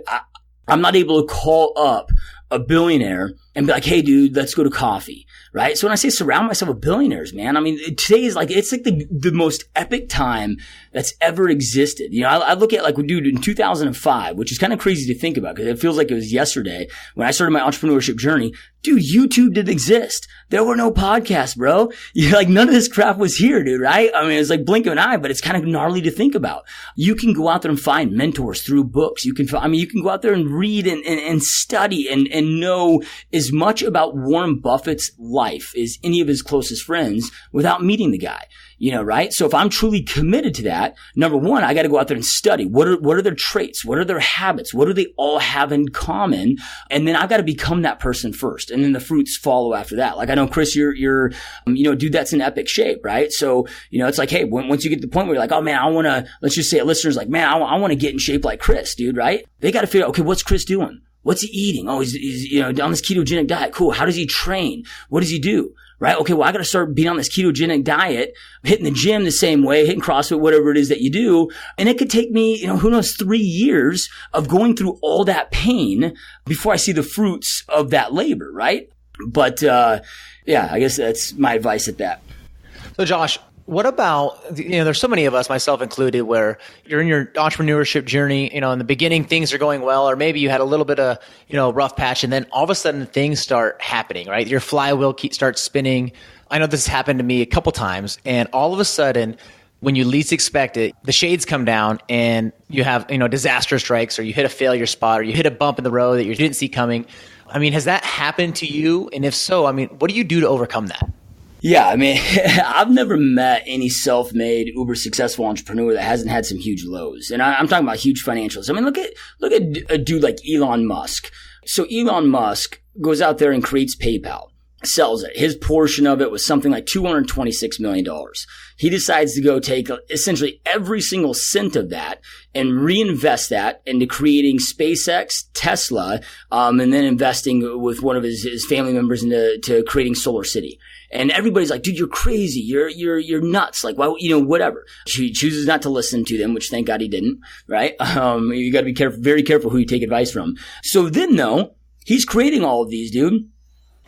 Speaker 2: I'm not able to call up a billionaire and be like, hey, dude, let's go to coffee, right? So when I say surround myself with billionaires, man, I mean, today is it's like the most epic time that's ever existed. I look at dude, in 2005, which is kind of crazy to think about because it feels like it was yesterday when I started my entrepreneurship journey. Dude, YouTube didn't exist. There were no podcasts, bro. None of this crap was here, dude, right? I mean, it's like blink of an eye, but it's kind of gnarly to think about. You can go out there and find mentors through books. You can go out there and read and study and know as much about Warren Buffett's life as any of his closest friends without meeting the guy. Right? So if I'm truly committed to that, number one, I got to go out there and study. What are their traits? What are their habits? What do they all have in common? And then I've got to become that person first. And then the fruits follow after that. I know, Chris, you're dude, that's in epic shape, right? So, it's like, hey, once you get to the point where you're like, oh man, I want to, let's just say a listener's like, man, I want to get in shape like Chris, dude, right? They got to figure out, okay, what's Chris doing? What's he eating? Oh, he's on this ketogenic diet. Cool. How does he train? What does he do? right? Okay, well, I got to start being on this ketogenic diet, hitting the gym the same way, hitting CrossFit, whatever it is that you do. And it could take me, who knows, 3 years of going through all that pain before I see the fruits of that labor, right? But, yeah, I guess that's my advice at that.
Speaker 1: So Josh, what about, there's so many of us, myself included, where you're in your entrepreneurship journey, in the beginning, things are going well, or maybe you had a little bit of, rough patch, and then all of a sudden things start happening, right? Your flywheel starts spinning. I know this has happened to me a couple times, and all of a sudden, when you least expect it, the shades come down and you have, disaster strikes, or you hit a failure spot, or you hit a bump in the road that you didn't see coming. I mean, has that happened to you? And if so, what do you do to overcome that?
Speaker 2: Yeah, I've never met any self-made, uber successful entrepreneur that hasn't had some huge lows. And I'm talking about huge financials. Look at a dude like Elon Musk. So Elon Musk goes out there and creates PayPal, sells it. His portion of it was something like $226 million. He decides to go take essentially every single cent of that and reinvest that into creating SpaceX, Tesla, and then investing with one of his family members into creating Solar City. And everybody's like, dude, you're crazy. You're nuts. Like, why, whatever. He chooses not to listen to them, which thank God he didn't, right? You gotta be very careful who you take advice from. So then though, he's creating all of these, dude.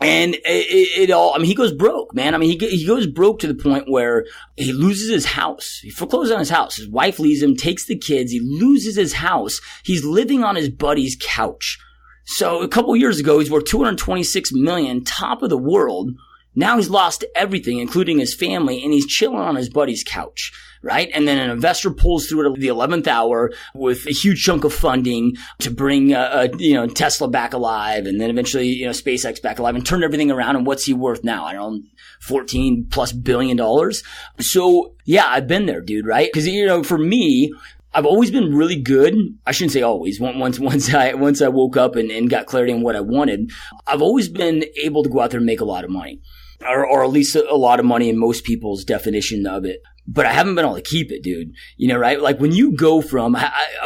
Speaker 2: And it all, he goes broke, man. He goes broke to the point where he loses his house. He forecloses on his house. His wife leaves him, takes the kids. He loses his house. He's living on his buddy's couch. So a couple of years ago, he's worth $226 million, top of the world. Now he's lost everything, including his family, and he's chilling on his buddy's couch, right? And then an investor pulls through at the 11th hour with a huge chunk of funding to bring, Tesla back alive, and then eventually, SpaceX back alive, and turn everything around. And what's he worth now? I don't know, $14+ billion. So yeah, I've been there, dude, right? Because, for me, I've always been really good. I shouldn't say always. Once I woke up and got clarity on what I wanted, I've always been able to go out there and make a lot of money. Or at least a lot of money in most people's definition of it. But I haven't been able to keep it, dude. Right? Like when you go from,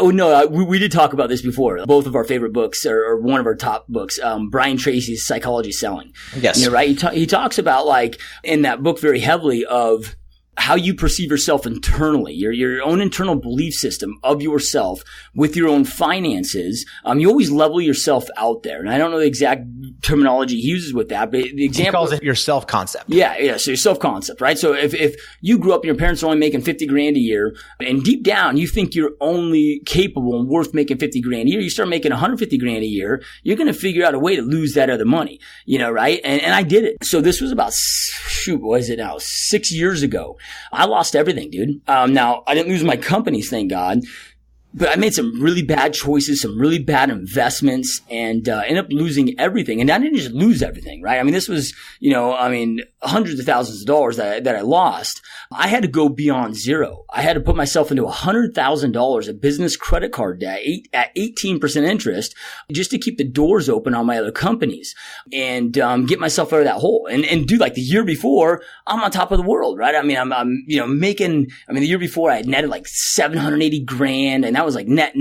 Speaker 2: we did talk about this before. Both of our favorite books, or one of our top books, Brian Tracy's Psychology Selling.
Speaker 1: Yes.
Speaker 2: Right? He talks about, like, in that book very heavily of how you perceive yourself internally, your own internal belief system of yourself with your own finances. You always level yourself out there. And I don't know the exact terminology he uses with that, but the example—
Speaker 1: He calls it your self-concept.
Speaker 2: Yeah. So your self-concept, right? So if you grew up and your parents are only making $50,000 a year, and deep down you think you're only capable and worth making $50,000 a year, you start making $150,000 a year, you're going to figure out a way to lose that other money, right? And I did it. So this was about, what is it now? 6 years ago. I lost everything, dude. Now, I didn't lose my companies, thank God. But I made some really bad choices, some really bad investments, and ended up losing everything. And I didn't just lose everything, right? This was, hundreds of thousands of dollars that I lost. I had to go beyond zero. I had to put myself into $100,000 of business credit card debt at 18% interest just to keep the doors open on my other companies and get myself out of that hole. And dude, like the year before, I'm on top of the world, right? I'm making, the year before I had netted like $780,000, and that was like net,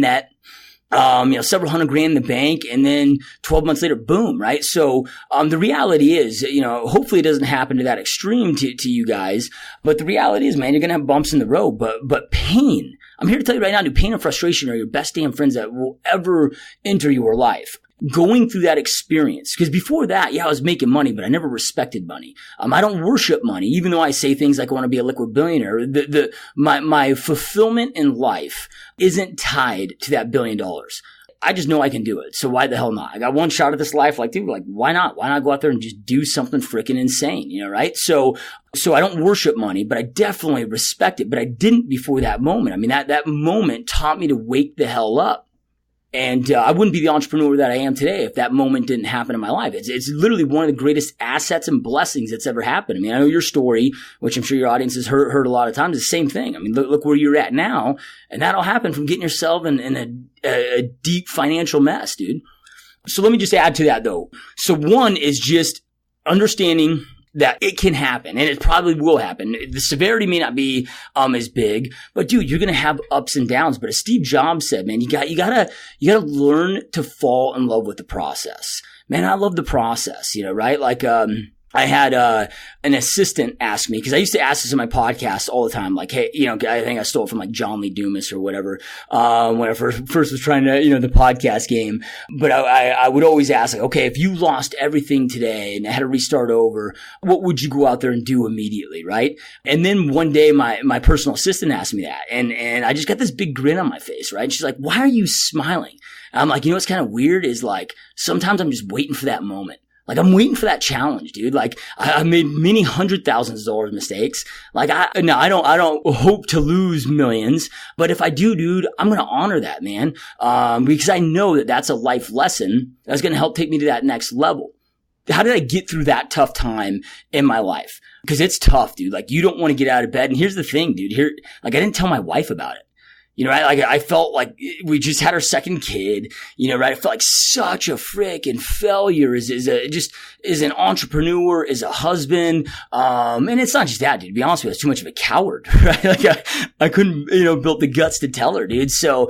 Speaker 2: several $100,000 in the bank, and then 12 months later, boom, right? So, the reality is, hopefully it doesn't happen to that extreme to you guys, but the reality is, man, you're going to have bumps in the road, but pain, I'm here to tell you right now, dude, pain and frustration are your best damn friends that will ever enter your life. Going through that experience. Because before that, I was making money, but I never respected money. I don't worship money, even though I say things like I want to be a liquid billionaire. My fulfillment in life isn't tied to that $1 billion. I just know I can do it. So why the hell not? I got one shot at this life. Like, dude, why not? Why not go out there and just do something freaking insane? Right? So I don't worship money, but I definitely respect it. But I didn't before that moment. That moment taught me to wake the hell up. And I wouldn't be the entrepreneur that I am today if that moment didn't happen in my life. It's literally one of the greatest assets and blessings that's ever happened. I know your story, which I'm sure your audience has heard a lot of times, is the same thing. Look where you're at now, and that'll happen from getting yourself in a deep financial mess, dude. So let me just add to that, though. So one is just understanding that it can happen, and it probably will happen. The severity may not be as big, but dude, you're gonna have ups and downs. But as Steve Jobs said, man, you gotta learn to fall in love with the process. Man, I love the process, right? Like I I had an assistant ask me, because I used to ask this in my podcast all the time, like, hey, I think I stole it from like John Lee Dumas or whatever, when I first was trying to, the podcast game. But I would always ask, like, okay, if you lost everything today and had to restart over, what would you go out there and do immediately, right? And then one day my personal assistant asked me that, and I just got this big grin on my face, right? And she's like, why are you smiling? And I'm like, what's kind of weird is like, sometimes I'm just waiting for that moment. Like, I'm waiting for that challenge, dude. Like, I made many $100,000s mistakes. Like, I don't hope to lose millions, but if I do, dude, I'm going to honor that, man. Because I know that that's a life lesson that's going to help take me to that next level. How did I get through that tough time in my life? Because it's tough, dude. Like, you don't want to get out of bed. And here's the thing, dude. I didn't tell my wife about it. Right? Like, I felt like we just had our second kid, right? I felt like such a freaking failure as an entrepreneur, as a husband. And it's not just that, dude. To be honest with you, I was too much of a coward, right? Like, I couldn't, build the guts to tell her, dude. So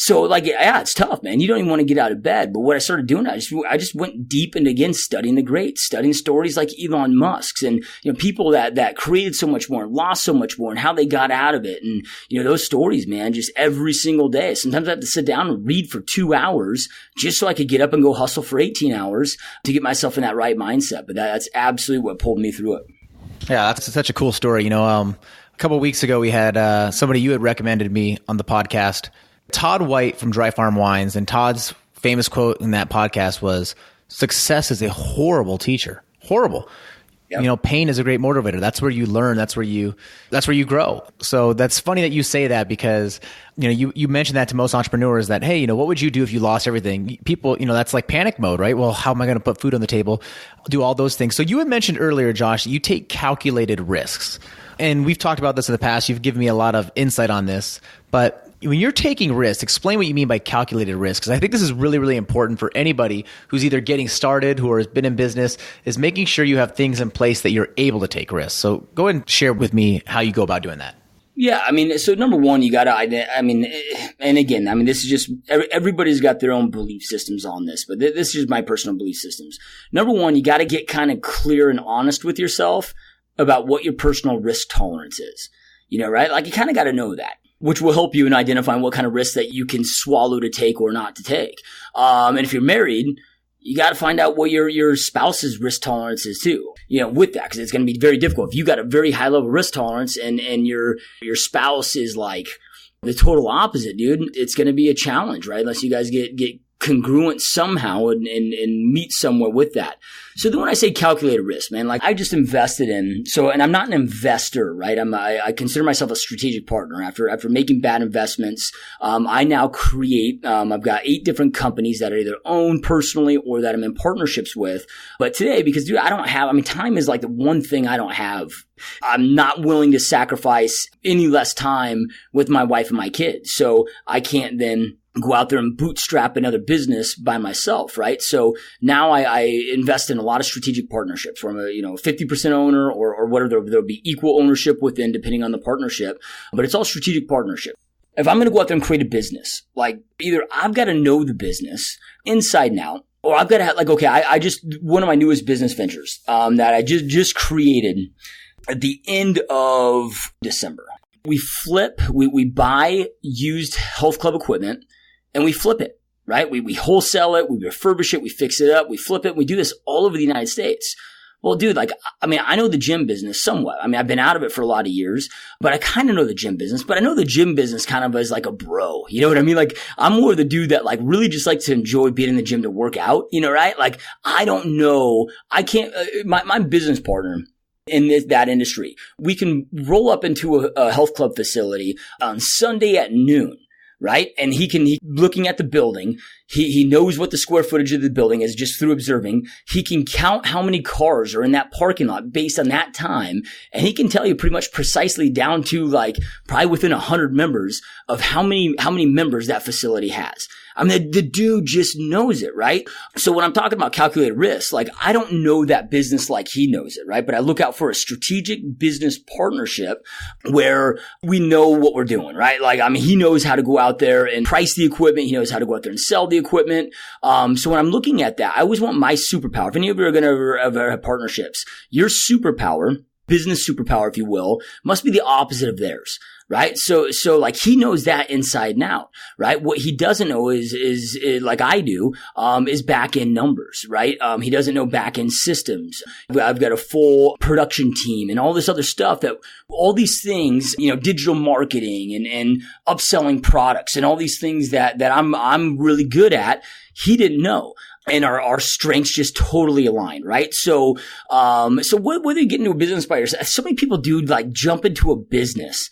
Speaker 2: like, yeah, it's tough, man. You don't even want to get out of bed. But what I started doing, I just went deep into, again, studying the greats, studying stories like Elon Musk's and, people that created so much more and lost so much more and how they got out of it. And, those stories, man, just every single day. Sometimes I have to sit down and read for 2 hours just so I could get up and go hustle for 18 hours to get myself in that right mindset. But that's absolutely what pulled me through it.
Speaker 1: Yeah, that's such a cool story. A couple of weeks ago, we had somebody you had recommended me on the podcast, Todd White from Dry Farm Wines. And Todd's famous quote in that podcast was, "Success is a horrible teacher." Horrible. Yep. Pain is a great motivator. That's where you learn. That's where you grow. So that's funny that you say that, because, you mentioned that to most entrepreneurs that, hey, what would you do if you lost everything? People, that's like panic mode, right? Well, how am I going to put food on the table? Do all those things. So you had mentioned earlier, Josh, that you take calculated risks. And we've talked about this in the past. You've given me a lot of insight on this, but when you're taking risks, explain what you mean by calculated risk, because I think this is really, really important for anybody who's either getting started, who has been in business, is making sure you have things in place that you're able to take risks. So go ahead and share with me how you go about doing that.
Speaker 2: Yeah, so number one, you got to, and again, this is just, everybody's got their own belief systems on this, but this is just my personal belief systems. Number one, you got to get kind of clear and honest with yourself about what your personal risk tolerance is, right? Like, you kind of got to know that, which will help you in identifying what kind of risks that you can swallow to take or not to take. And if you're married, you got to find out what your spouse's risk tolerance is too, with that, because it's going to be very difficult. If you got a very high level risk tolerance and your spouse is like the total opposite, dude, it's going to be a challenge, right? Unless you guys get congruent somehow and meet somewhere with that. So then when I say calculated risk, man, like, I just invested in, and I'm not an investor, right? I consider myself a strategic partner. After making bad investments, I now create, I've got 8 different companies that I either own personally or that I'm in partnerships with. But today, because dude, time is like the one thing I don't have. I'm not willing to sacrifice any less time with my wife and my kids. So I can't then go out there and bootstrap another business by myself, right? So now I invest in a lot of strategic partnerships where I'm a 50% owner or whatever. There'll be equal ownership within, depending on the partnership, but it's all strategic partnership. If I'm going to go out there and create a business, like, either I've got to know the business inside and out, or I've got to have, like, okay, I just, one of my newest business ventures that I just created at the end of December. We buy used health club equipment and we flip it, right? We wholesale it, we refurbish it, we fix it up, we flip it, and we do this all over the United States. Well, dude, I know the gym business somewhat. I've been out of it for a lot of years, but I kind of know the gym business, but I know the gym business kind of as like a bro. You know what I mean? Like, I'm more the dude that like really just likes to enjoy being in the gym to work out, right? Like, I don't know. I can't, my business partner in that industry, we can roll up into a health club facility on Sunday at noon. Right? And he looking at the building, he knows what the square footage of the building is just through observing. He can count how many cars are in that parking lot based on that time. And he can tell you pretty much precisely down to like probably within 100 members of how many members that facility has. The dude just knows it, right? So when I'm talking about calculated risk, like, I don't know that business like he knows it, right? But I look out for a strategic business partnership where we know what we're doing, right? Like, he knows how to go out out there and price the equipment. He knows how to go out there and sell the equipment. So when I'm looking at that, I always want my superpower. If any of you are going to ever have partnerships, your superpower, business superpower, if you will, must be the opposite of theirs. Right. So like he knows that inside and out, right? What he doesn't know is like I do, is back end numbers, right? He doesn't know back end systems. I've got a full production team and all this other stuff that all these things, digital marketing and upselling products and all these things that I'm really good at. He didn't know. And our strengths just totally align, right? So whether you get into a business by yourself, so many people do like jump into a business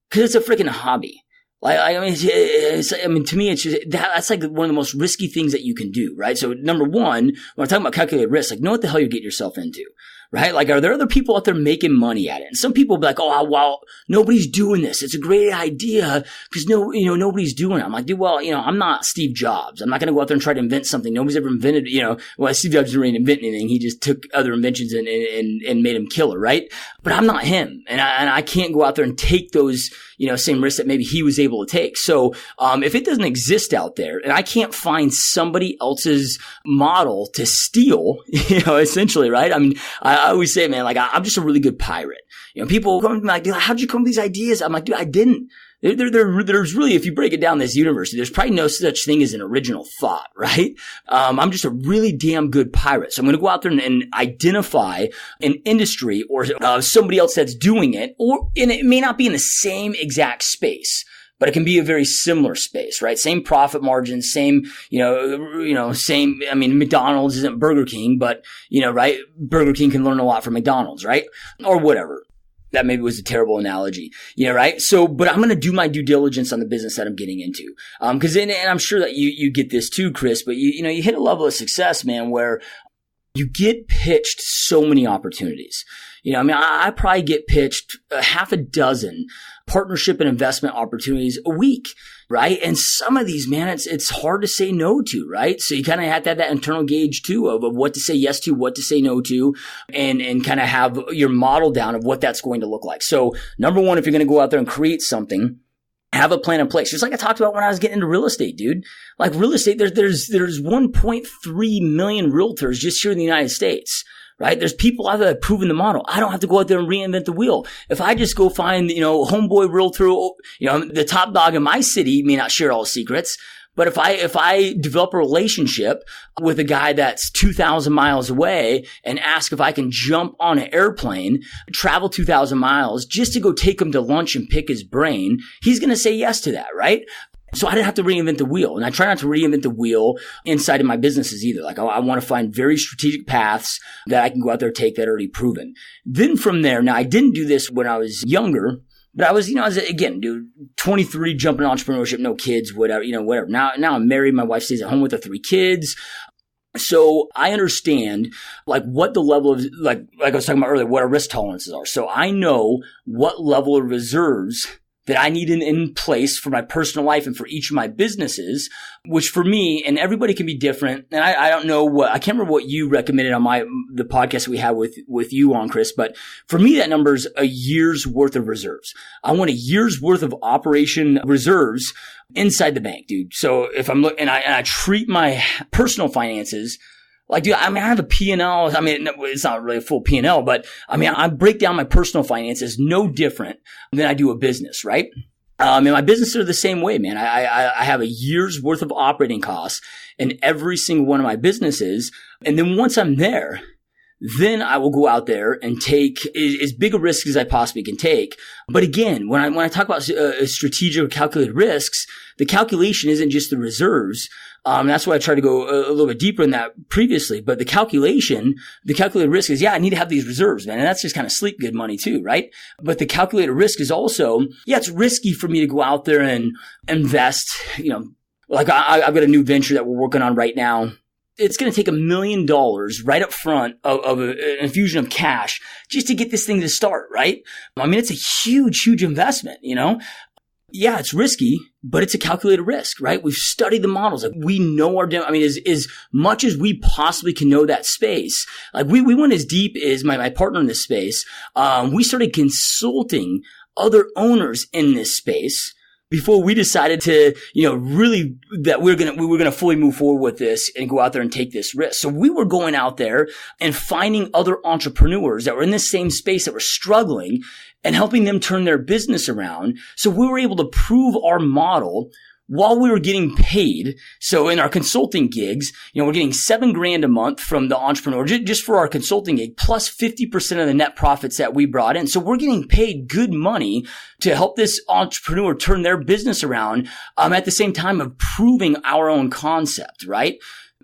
Speaker 2: because it's a freaking hobby. To me, it's just, that's like one of the most risky things that you can do, right? So number one, when I'm talking about calculated risk, like know what the hell you get yourself into, right? Like, are there other people out there making money at it? And some people will be like, oh, well, nobody's doing this. It's a great idea because nobody's doing it. I'm like, dude, well, I'm not Steve Jobs. I'm not going to go out there and try to invent something nobody's ever invented. Steve Jobs didn't really invent anything. He just took other inventions and made them killer, right? But I'm not him. And I can't go out there and take those, same risks that maybe he was able to take. So, if it doesn't exist out there and I can't find somebody else's model to steal, essentially, right? I mean, I always say, man, like I'm just a really good pirate. People come to me like, dude, how'd you come up with these ideas? I'm like, dude, I didn't. There's really, if you break it down this universe, there's probably no such thing as an original thought, right? I'm just a really damn good pirate. So I'm going to go out there and identify an industry or somebody else that's doing it, and it may not be in the same exact space, but it can be a very similar space, right? Same profit margins, same, same, I mean, McDonald's isn't Burger King, but, right? Burger King can learn a lot from McDonald's, right? Or whatever. That maybe was a terrible analogy, right? So, but I'm going to do my due diligence on the business that I'm getting into. Cause and I'm sure that you get this too, Chris, but you hit a level of success, man, where you get pitched so many opportunities. I probably get pitched a half a dozen partnership and investment opportunities a week, right? And some of these, man, it's hard to say no to, right? So you kind of have to have that internal gauge too of what to say yes to, what to say no to, and kind of have your model down of what that's going to look like. So number one, if you're going to go out there and create something, have a plan in place. Just like I talked about when I was getting into real estate, dude. Like real estate, there's 1.3 million realtors just here in the United States. Right? There's people out there that have proven the model. I don't have to go out there and reinvent the wheel. If I just go find, homeboy realtor, the top dog in my city may not share all the secrets. But if I develop a relationship with a guy that's 2,000 miles away and ask if I can jump on an airplane, travel 2,000 miles just to go take him to lunch and pick his brain, he's going to say yes to that, right? So I didn't have to reinvent the wheel. And I try not to reinvent the wheel inside of my businesses either. Like I want to find very strategic paths that I can go out there and take that are already proven. Then from there, now I didn't do this when I was younger, but I was, again, dude, 23, jumping entrepreneurship, no kids, whatever, whatever. Now I'm married. My wife stays at home with the 3 kids. So I understand like what the level of, like I was talking about earlier, what our risk tolerances are. So I know what level of reserves that I need in place for my personal life and for each of my businesses, which for me, and everybody can be different. And I don't know I can't remember what you recommended on the podcast we had with you on, Chris, but for me, that number is a year's worth of reserves. I want a year's worth of operation reserves inside the bank, dude. So if I'm looking, and I treat my personal finances like, dude, I have a P&L. It's not really a full P&L, but I break down my personal finances no different than I do a business, right? And my businesses are the same way, man. I have a year's worth of operating costs in every single one of my businesses. And then once I'm there, then I will go out there and take as big a risk as I possibly can take. But again, when I talk about strategic or calculated risks, the calculation isn't just the reserves. That's why I tried to go a little bit deeper in that previously. But the calculated risk is, I need to have these reserves, man. And that's just kind of sleep good money too, right? But the calculated risk is also, it's risky for me to go out there and invest, like I've got a new venture that we're working on right now. It's going to take $1 million right up front of an infusion of cash just to get this thing to start, right? It's a huge, huge investment, Yeah, it's risky, but it's a calculated risk, right? We've studied the models. Like we know as much as we possibly can know that space. Like we went as deep as my partner in this space. We started consulting other owners in this space before we decided to, really that we were gonna fully move forward with this and go out there and take this risk. So we were going out there and finding other entrepreneurs that were in the same space that were struggling and helping them turn their business around. So we were able to prove our model while we were getting paid. So in our consulting gigs, we're getting $7,000 a month from the entrepreneur just for our consulting gig, plus 50% of the net profits that we brought in. So we're getting paid good money to help this entrepreneur turn their business around, at the same time of proving our own concept, right?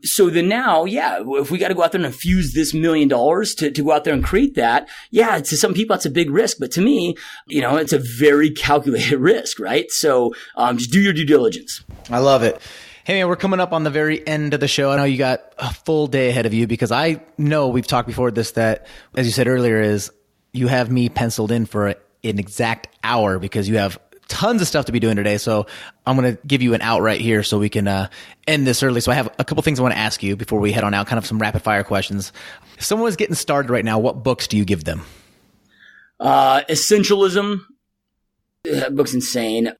Speaker 2: So then now, if we got to go out there and infuse this $1 million to go out there and create that, to some people, that's a big risk. But to me, it's a very calculated risk, right? So, just do your due diligence.
Speaker 1: I love it. Hey man, we're coming up on the very end of the show. I know you got a full day ahead of you because I know we've talked before that, as you said earlier, is you have me penciled in for an exact hour because you have tons of stuff to be doing today. So I'm going to give you an out right here so we can end this early. So I have a couple things I want to ask you before we head on out, kind of some rapid fire questions. If someone was getting started right now, what books do you give them?
Speaker 2: Essentialism. That book's insane.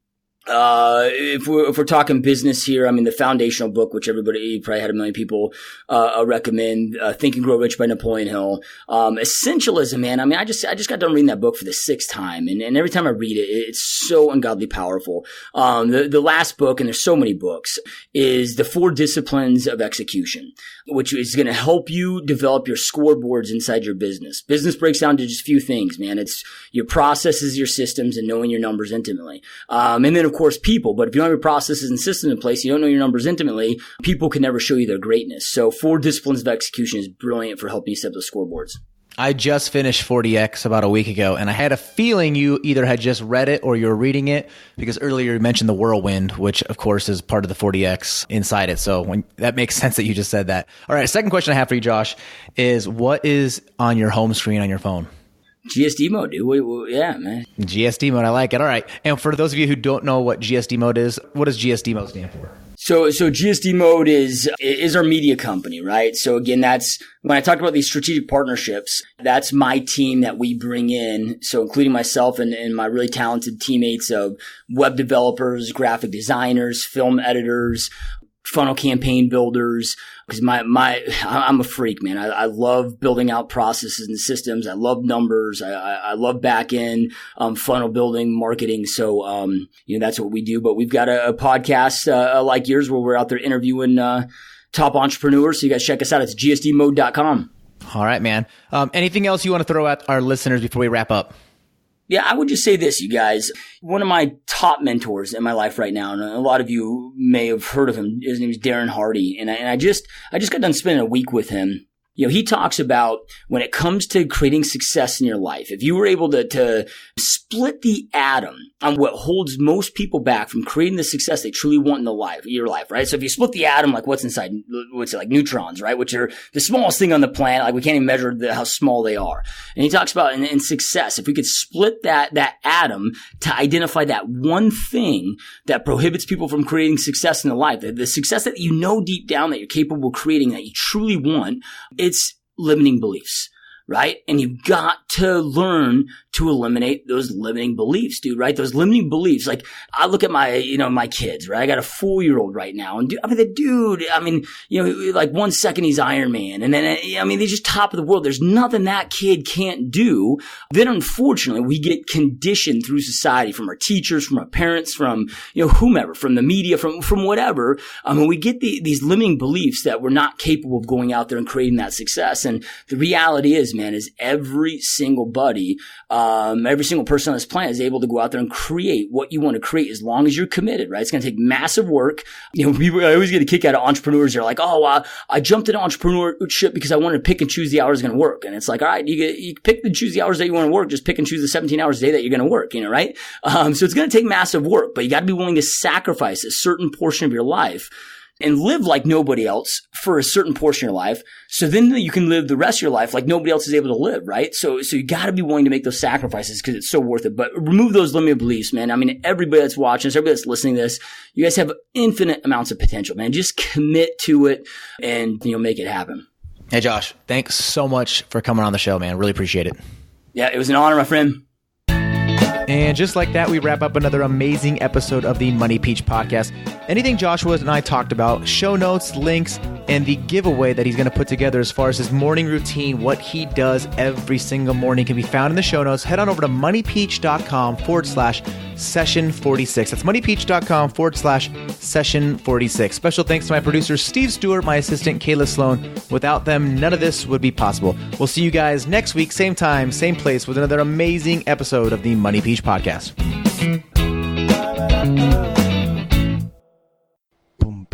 Speaker 2: If we're talking business here, the foundational book, which you probably had 1 million people, recommend, Think and Grow Rich by Napoleon Hill. Essentialism, man. I just got done reading that book for the 6th time. And every time I read it, it's so ungodly powerful. The last book, and there's so many books, is The 4 Disciplines of Execution, which is going to help you develop your scoreboards inside your business. Business breaks down to just a few things, man. It's your processes, your systems, and knowing your numbers intimately. And then, of course, people. But if you don't have your processes and systems in place, you don't know your numbers intimately, people can never show you their greatness. So 4 Disciplines of Execution is brilliant for helping you set those scoreboards.
Speaker 1: I just finished 40X about a week ago, and I had a feeling you either had just read it or you were reading it because earlier you mentioned the whirlwind, which of course is part of the 40X inside it. So that makes sense that you just said that. All right, second question I have for you, Josh, is what is on your home screen on your phone?
Speaker 2: GSD Mode, dude. Yeah, man.
Speaker 1: GSD Mode. I like it. All right. And for those of you who don't know what GSD Mode is, what does GSD Mode stand for?
Speaker 2: So GSD Mode is our media company, right? So again, that's when I talked about these strategic partnerships, that's my team that we bring in. So including myself and my really talented teammates of web developers, graphic designers, film editors, funnel campaign builders, because I'm a freak, man. I love building out processes and systems. I love numbers. I love back end, funnel building, marketing. So, that's what we do. But we've got a podcast, like yours where we're out there interviewing, top entrepreneurs. So you guys check us out. It's gsdmode.com. All
Speaker 1: right, man. Anything else you want to throw at our listeners before we wrap up?
Speaker 2: Yeah, I would just say this, you guys. One of my top mentors in my life right now, and a lot of you may have heard of him, his name is Darren Hardy. And I just got done spending a week with him. He talks about when it comes to creating success in your life, if you were able to split the atom on what holds most people back from creating the success they truly want in your life, right? So if you split the atom, like what's inside, what's it, like neutrons, right? Which are the smallest thing on the planet. Like we can't even measure how small they are. And he talks about in success, if we could split that atom to identify that one thing that prohibits people from creating success in the life, the success that you know deep down that you're capable of creating, that you truly want, it's limiting beliefs, right? And you've got to learn to eliminate those limiting beliefs, dude, right? Those limiting beliefs. Like I look at my kids, right? I got a 4-year-old right now. And like 1 second he's Iron Man. And then, they're just top of the world. There's nothing that kid can't do. Then unfortunately, we get conditioned through society from our teachers, from our parents, from, whomever, from the media, from whatever. We get these limiting beliefs that we're not capable of going out there and creating that success. And the reality is, man, is every single buddy, every single person on this planet is able to go out there and create what you want to create as long as you're committed, right? It's going to take massive work. I always get a kick out of entrepreneurs. They're like, I jumped into entrepreneurship because I wanted to pick and choose the hours going to work. And it's like, all right, you pick and choose the hours that you want to work. Just pick and choose the 17 hours a day that you're going to work, right? So it's going to take massive work, but you got to be willing to sacrifice a certain portion of your life and live like nobody else for a certain portion of your life. So then you can live the rest of your life like nobody else is able to live, right? So you got to be willing to make those sacrifices because it's so worth it. But remove those limiting beliefs, man. Everybody that's watching this, everybody that's listening to this, you guys have infinite amounts of potential, man. Just commit to it and, make it happen.
Speaker 1: Hey, Josh, thanks so much for coming on the show, man. Really appreciate it.
Speaker 2: Yeah, it was an honor, my friend.
Speaker 1: And just like that, we wrap up another amazing episode of the Money Peach podcast. Anything Joshua and I talked about, show notes, links, and the giveaway that he's going to put together as far as his morning routine, what he does every single morning, can be found in the show notes. Head on over to moneypeach.com/session46. That's moneypeach.com/session46. Special thanks to my producer, Steve Stewart, my assistant, Kayla Sloan. Without them, none of this would be possible. We'll see you guys next week, same time, same place, with another amazing episode of the Money Peach podcast. Boom,